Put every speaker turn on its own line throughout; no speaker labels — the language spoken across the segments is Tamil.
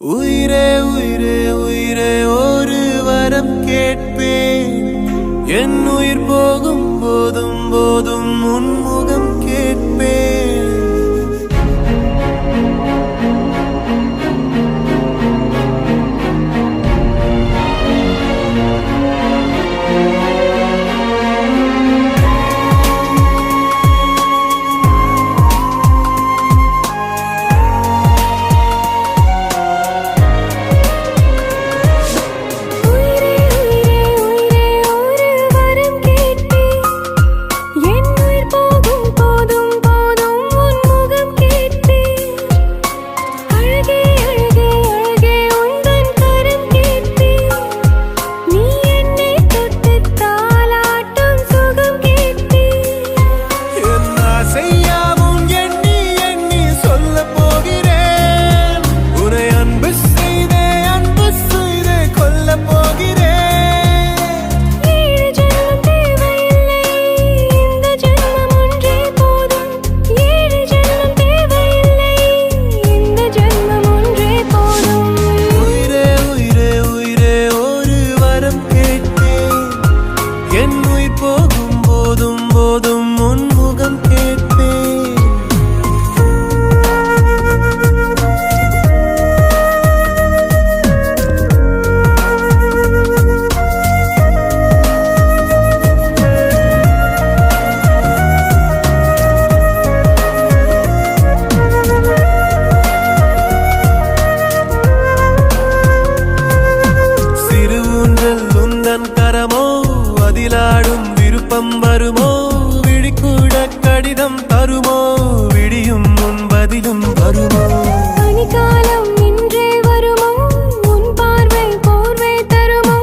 உயிரே உயிரே உயிரே ஒரு வரம் கேட்பேன். என் உயிர் போகும் போதும் போதும் உன்முகம் கேட்பேன். அதிலாடும் விருப்பம் வருமோ? விழிக்கூட கடிதம் தருமோ? விடியும் முன் பதிலும் வருமோ?
பனிக்காலம் இன்றே வருமோ? உன் பார்வை போர்வை தருமோ?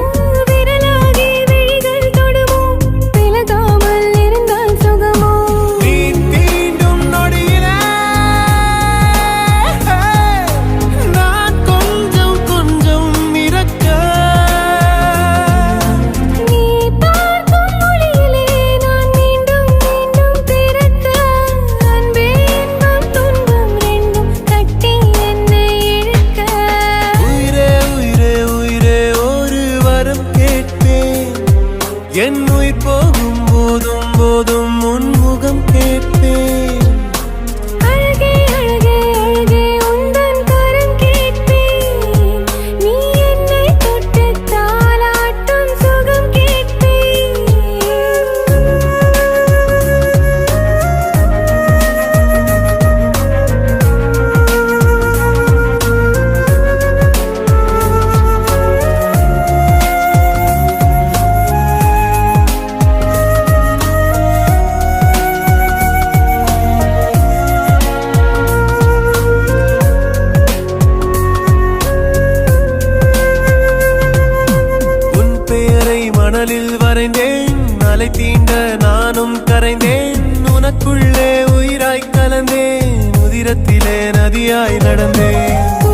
விரலாகி விழிகள் தொடுமோ? விலகாமல் இருந்தால் சுகமோ?
நீ தீண்டும் நொடியிலே நான் கொஞ்சம் கொஞ்சம் இறக்க, என் உயிர் போகும் போதும் போதும் உன்முகம் கேட்பேன்.
அழகே அழகே அழகே உந்தன் கரம் கேட்பேன். நீ என்னை தொட்டு தாலாட்டும் சுகம் கேட்பேன்.
மணலில் வரைந்தேன், அலை தீண்ட நானும் கரைந்தேன். உனக்குள்ளே உயிராய் கலந்தேன், உதிரத்திலே நதியாய் நடந்தேன்.